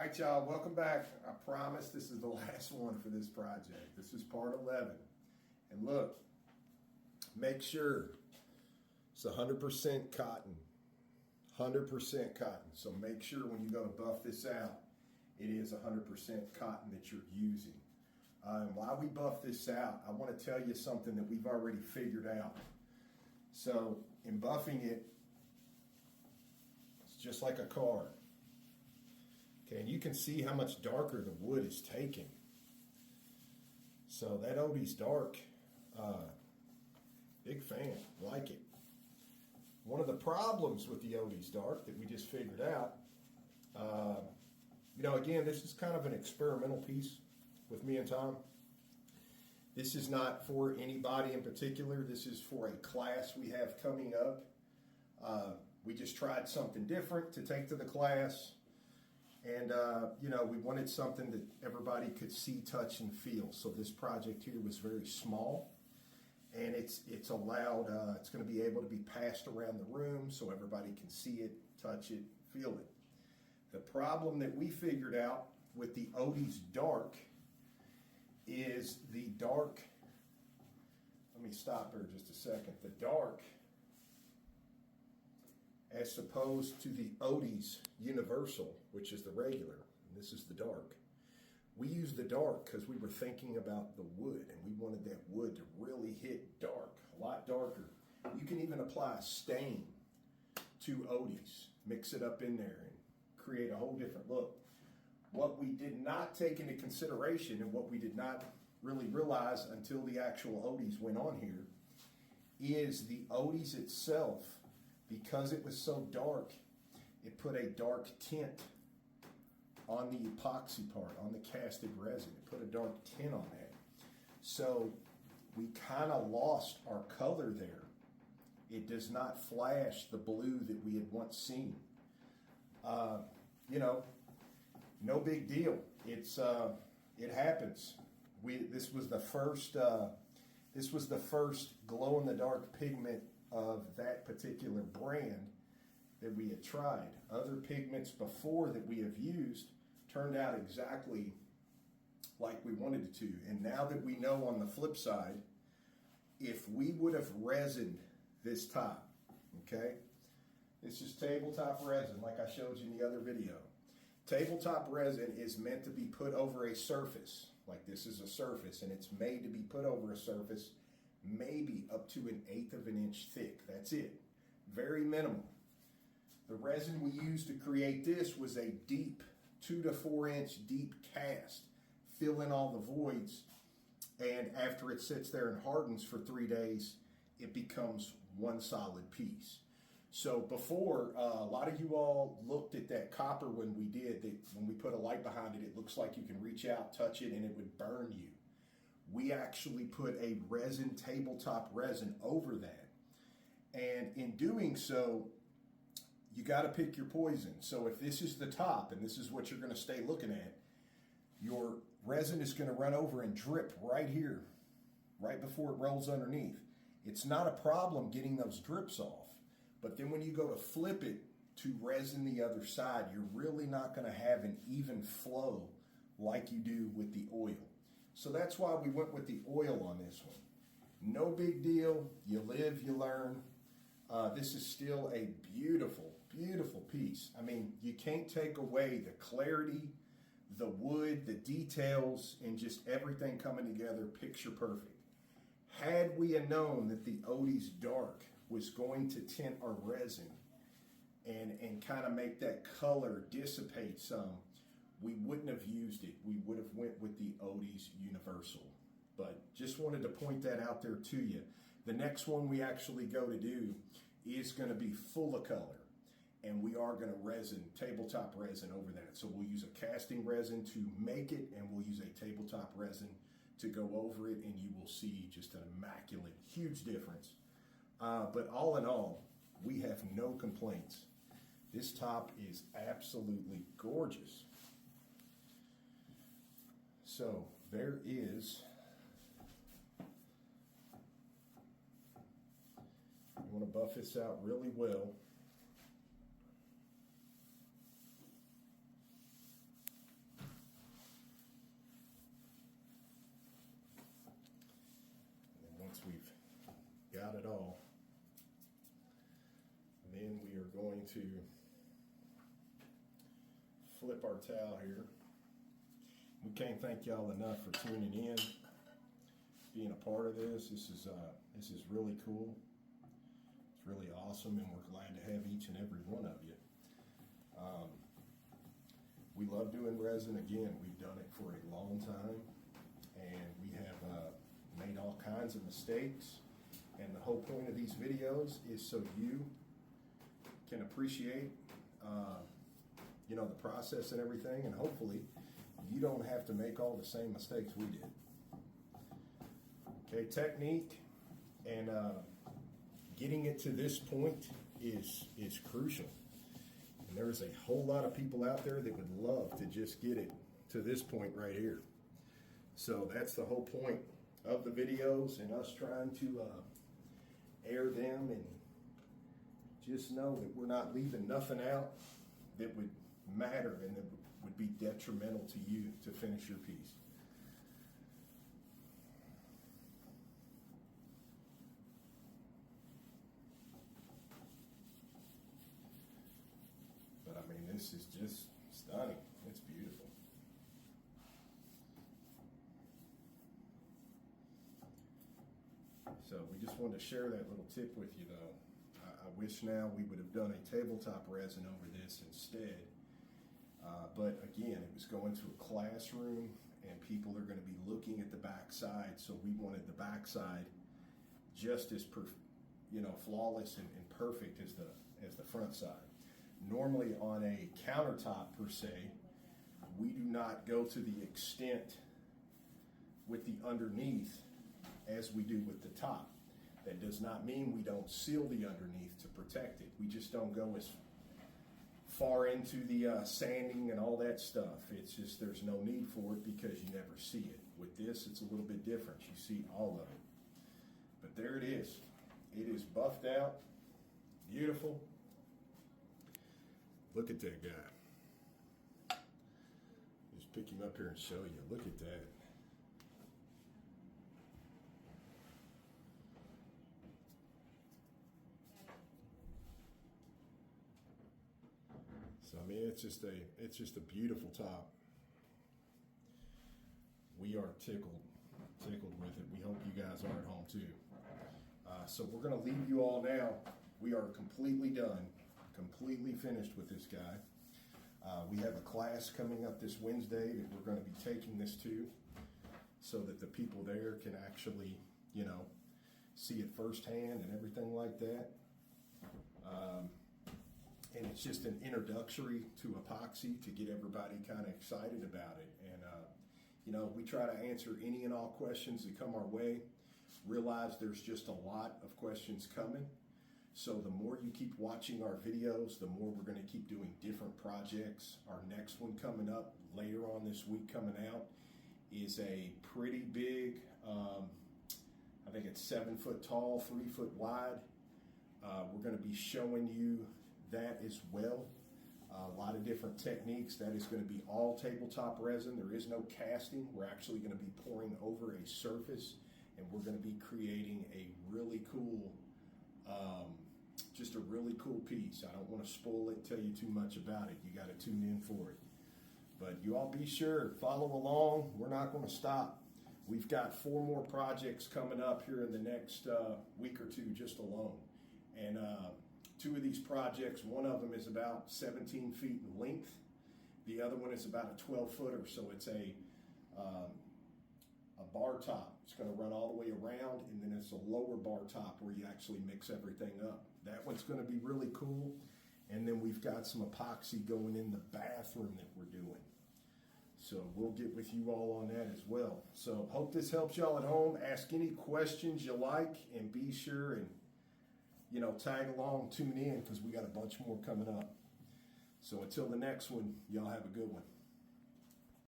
right, y'all, welcome back. I promise this is the last one for this project. This is part 11. And look, make sure it's 100% cotton. 100% cotton. So make sure when you go to buff this out, it is 100% cotton that you're using. And while we buff this out, I want to tell you something that we've already figured out. So in buffing it, it's just like a car. Okay, and you can see how much darker the wood is taking. So that Odie's dark, big fan, like it. One of the problems with the Odie's dark that we just figured out, again, this is kind of an experimental piece with me and Tom. This is not for anybody in particular. This is for a class we have coming up. We just tried something different to take to the class. And, we wanted something that everybody could see, touch, and feel. So this project here was very small. And it's allowed, it's going to be able to be passed around the room so everybody can see it, touch it, feel it. The problem that we figured out with the Odie's dark is the dark, let me stop here just a second. The dark, as opposed to the Odie's Universal, which is the regular, and this is the dark. We used the dark because we were thinking about the wood, and we wanted that wood to really hit dark, a lot darker. You can even apply a stain to Odie's, mix it up in there, and create a whole different look. What we did not take into consideration, and what we did not really realize until the actual Odie's went on here, is the Odie's itself. Because it was so dark, it put a dark tint on the epoxy part, on the casted resin. It put a dark tint on that. So we kind of lost our color there. It does not flash the blue that we had once seen. No big deal. It happens. This was the first glow in the dark pigment of that particular brand that we had tried. Other pigments before that we have used turned out exactly like we wanted it to. And now that we know on the flip side, if we would have resined this top, okay, this is tabletop resin like I showed you in the other video. Tabletop resin is meant to be put over a surface, like this is a surface, and it's made to be put over a surface maybe up to 1/8 of an inch thick. That's it. Very minimal. The resin we used to create this was a deep 2 to 4 inch deep cast, fill in all the voids, and after it sits there and hardens for 3 days, it becomes one solid piece. So before, a lot of you all looked at that copper when we put a light behind it, it looks like you can reach out, touch it, and it would burn you. We actually put a resin, tabletop resin, over that. And in doing so, you got to pick your poison. So if this is the top, and this is what you're going to stay looking at, your resin is going to run over and drip right here, right before it rolls underneath. It's not a problem getting those drips off. But then when you go to flip it to resin the other side, you're really not going to have an even flow like you do with the oil. So that's why we went with the oil on this one. No big deal. You live, you learn. This is still a beautiful, beautiful piece. I mean, you can't take away the clarity, the wood, the details, and just everything coming together picture perfect. Had we have known that the Odie's dark was going to tint our resin and kind of make that color dissipate some, we wouldn't have used it. We would have went with the Odie's Universal. But just wanted to point that out there to you. The next one we actually go to do is going to be full of color. And we are going to resin, tabletop resin over that. So we'll use a casting resin to make it, and we'll use a tabletop resin to go over it, and you will see just an immaculate, huge difference. But all in all, we have no complaints. This top is absolutely gorgeous. So there is, you want to buff this out really well. to flip our towel here. We can't thank y'all enough for tuning in, being a part of this. This is really cool. It's really awesome, and we're glad to have each and every one of you. We love doing resin. Again, we've done it for a long time, and we have made all kinds of mistakes. And the whole point of these videos is so you can appreciate, the process and everything, and hopefully you don't have to make all the same mistakes we did. Okay, technique and getting it to this point is crucial. And there's a whole lot of people out there that would love to just get it to this point right here. So that's the whole point of the videos, and us trying to air them, and just know that we're not leaving nothing out that would matter and that would be detrimental to you to finish your piece. But I mean, this is just stunning. It's beautiful. So we just wanted to share that little tip with you, though. I wish now we would have done a tabletop resin over this instead. But again, it was going to a classroom, and people are going to be looking at the back side, so we wanted the back side just as flawless and perfect as the front side. Normally on a countertop per se, we do not go to the extent with the underneath as we do with the top. That does not mean we don't seal the underneath to protect it. We just don't go as far into the sanding and all that stuff. It's just there's no need for it because you never see it. With this, it's a little bit different. You see all of it. But there it is. It is buffed out. Beautiful. Look at that guy. Just pick him up here and show you. Look at that. So I mean, it's just a beautiful top. We are tickled with it. We hope you guys are at home too. So we're going to leave you all now. We are completely done, completely finished with this guy. We have a class coming up this Wednesday that we're going to be taking this to, so that the people there can actually, see it firsthand and everything like that. And it's just an introductory to epoxy to get everybody kind of excited about it. And, we try to answer any and all questions that come our way. Realize there's just a lot of questions coming. So the more you keep watching our videos, the more we're going to keep doing different projects. Our next one coming up later on this week coming out is a pretty big, I think it's 7 foot tall, 3 foot wide. We're going to be showing you that as well. A lot of different techniques. That is going to be all tabletop resin. There is no casting. We're actually going to be pouring over a surface, and we're going to be creating a really cool, just a really cool piece. I don't want to spoil it, tell you too much about it. You got to tune in for it. But you all be sure, follow along. We're not going to stop. We've got 4 more projects coming up here in the next week or two just alone. And 2 of these projects, one of them is about 17 feet in length. The other one is about a 12-footer, so it's a bar top. It's going to run all the way around, and then it's a lower bar top where you actually mix everything up. That one's going to be really cool. And then we've got some epoxy going in the bathroom that we're doing. So we'll get with you all on that as well. So hope this helps y'all at home. Ask any questions you like, and be sure and tag along, tune in, because we got a bunch more coming up. So until the next one, y'all have a good one.